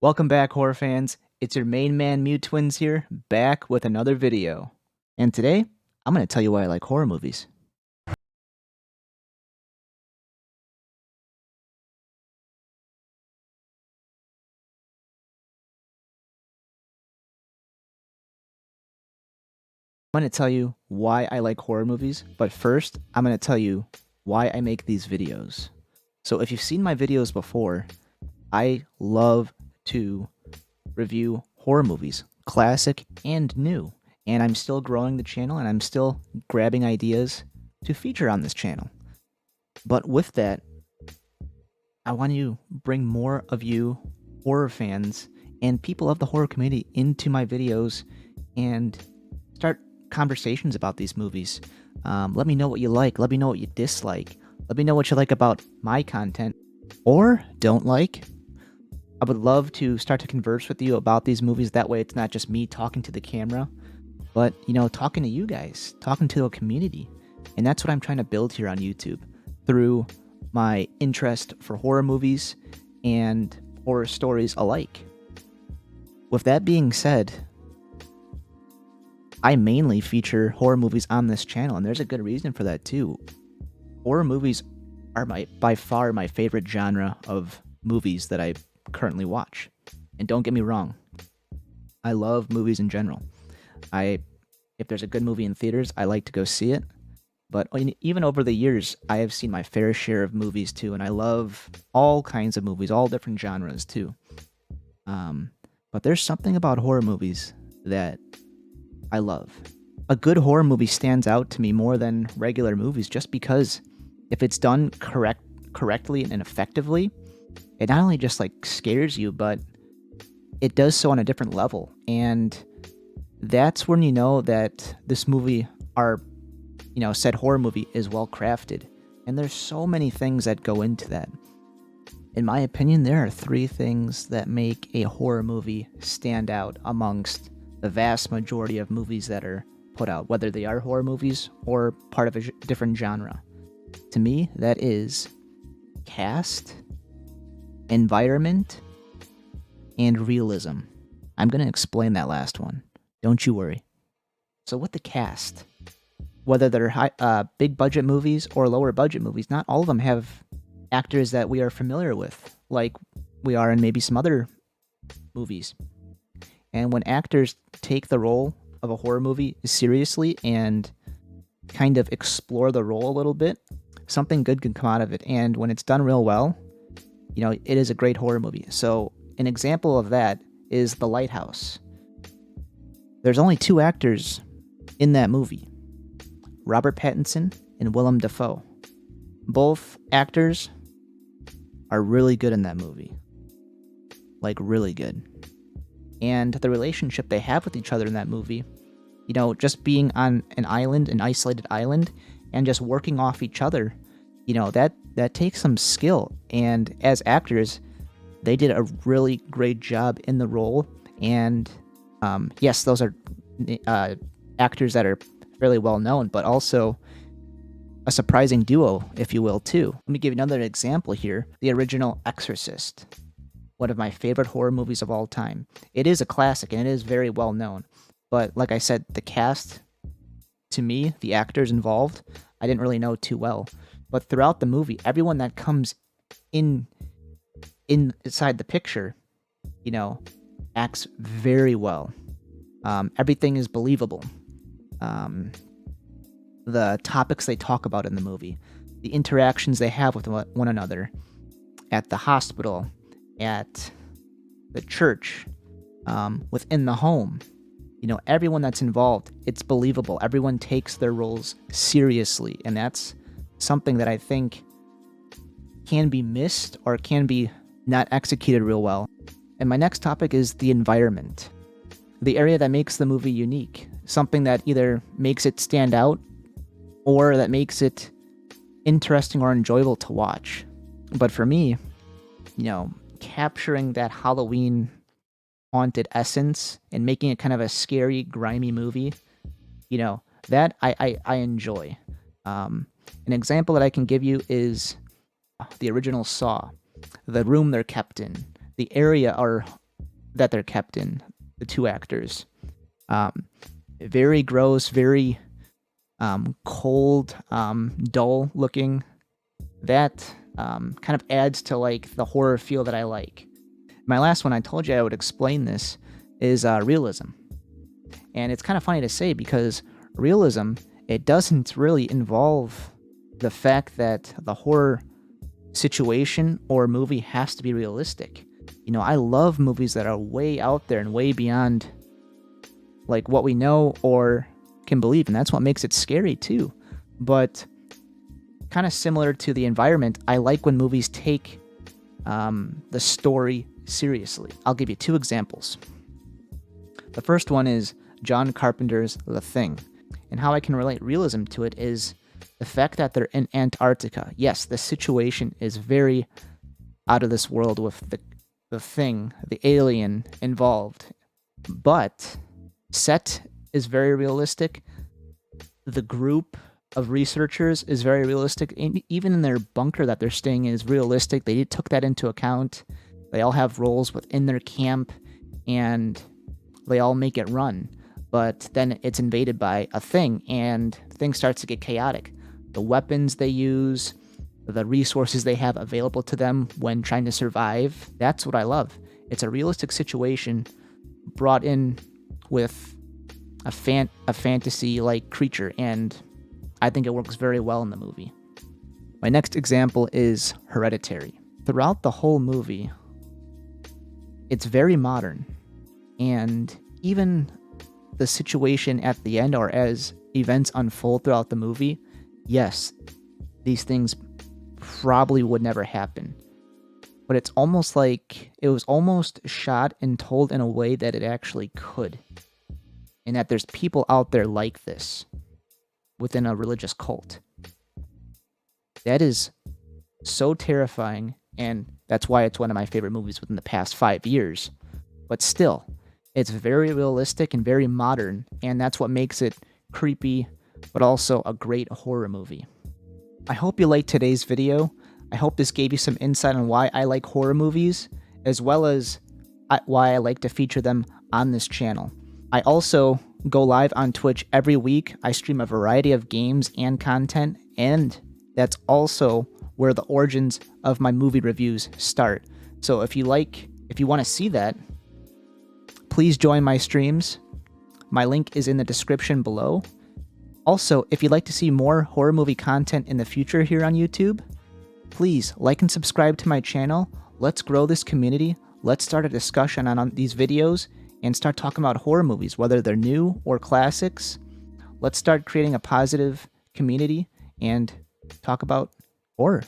Welcome back, horror fans. It's your main man, MuTwins here, back with another video. And today, I'm going to tell you why I like horror movies. I'm going to tell you why I like horror movies, but first, I'm going to tell you why I make these videos. So if you've seen my videos before, I love to review horror movies, classic and new. And I'm still growing the channel and I'm still grabbing ideas to feature on this channel. But with that, I want to bring more of you horror fans and people of the horror community into my videos and start conversations about these movies. Let me know what you like. Let me know what you dislike. Let me know what you like about my content or don't like. I would love to start to converse with you about these movies. That way it's not just me talking to the camera, but, talking to you guys, talking to a community. And that's what I'm trying to build here on YouTube through my interest for horror movies and horror stories alike. With that being said, I mainly feature horror movies on this channel, and there's a good reason for that too. Horror movies are by far my favorite genre of movies that I currently watch. And don't get me wrong, I love movies in general. If there's a good movie in theaters, I like to go see it. But even over the years, I have seen my fair share of movies too, and I love all kinds of movies, all different genres too. But there's something about horror movies that I love. A good horror movie stands out to me more than regular movies just because if it's done correctly and effectively, it not only just scares you, but it does so on a different level. And that's when you know that this movie, said horror movie, is well crafted. And there's so many things that go into that. In my opinion, there are 3 things that make a horror movie stand out amongst the vast majority of movies that are put out, whether they are horror movies or part of a different genre. To me, that is cast, environment, and realism. I'm going to explain that last one. Don't you worry. So with the cast, whether they're big budget movies or lower budget movies, not all of them have actors that we are familiar with, like we are in maybe some other movies. And when actors take the role of a horror movie seriously and kind of explore the role a little bit, something good can come out of it. And when it's done real well, it is a great horror movie. So an example of that is The Lighthouse. There's only 2 actors in that movie, Robert Pattinson and Willem Dafoe. Both actors are really good in that movie. Really good. And the relationship they have with each other in that movie, just being on an isolated island, and just working off each other, that takes some skill. And as actors, they did a really great job in the role. And yes, those are actors that are fairly well known, but also a surprising duo, if you will, too. Let me give you another example here. The original Exorcist, one of my favorite horror movies of all time. It is a classic and it is very well known. But like I said, the cast, to me, the actors involved, I didn't really know too well. But throughout the movie, everyone that comes inside the picture, acts very well. Everything is believable. The topics they talk about in the movie, the interactions they have with one another, at the hospital, at the church, within the home, everyone that's involved, it's believable. Everyone takes their roles seriously, and that's something that I think can be missed or can be not executed real well. And my next topic is the environment, the area that makes the movie unique, something that either makes it stand out or that makes it interesting or enjoyable to watch. But for me, capturing that Halloween haunted essence and making it kind of a scary, grimy movie, that I enjoy. An example that I can give you is the original Saw, the room they're kept in, the area or that they're kept in, the two actors. Very gross, very cold, dull looking. That kind of adds to like the horror feel that I like. My last one, I told you I would explain this, is realism. And it's kind of funny to say because realism, it doesn't really involve the fact that the horror situation or movie has to be realistic. You know, I love movies that are way out there and way beyond like what we know or can believe, and that's what makes it scary too. But kind of similar to the environment, I like when movies take the story seriously. I'll give you two examples. The first one is John Carpenter's The Thing, and how I can relate realism to it is the fact that they're in Antarctica. Yes, the situation is very out of this world with the thing, the alien involved, but set is very realistic. The group of researchers is very realistic. And even in their bunker that they're staying in is realistic. They took that into account. They all have roles within their camp, and they all make it run. But then it's invaded by a thing, and things starts to get chaotic. The weapons they use, the resources they have available to them when trying to survive, that's what I love. It's a realistic situation brought in with a fantasy-like creature, and I think it works very well in the movie. My next example is Hereditary. Throughout the whole movie, it's very modern, and even the situation at the end or as events unfold throughout the movie, yes, these things probably would never happen. But it's almost like it was almost shot and told in a way that it actually could. And that there's people out there like this within a religious cult. That is so terrifying, and that's why it's one of my favorite movies within the past 5 years. But still, it's very realistic and very modern, and that's what makes it creepy, but also a great horror movie. I hope you liked today's video. I hope this gave you some insight on why I like horror movies, as well as why I like to feature them on this channel. I also go live on Twitch every week. I stream a variety of games and content, and that's also where the origins of my movie reviews start. So if you want to see that, please join my streams. My link is in the description below. Also, if you'd like to see more horror movie content in the future here on YouTube, please like and subscribe to my channel. Let's grow this community. Let's start a discussion on these videos and start talking about horror movies, whether they're new or classics. Let's start creating a positive community and talk about horror.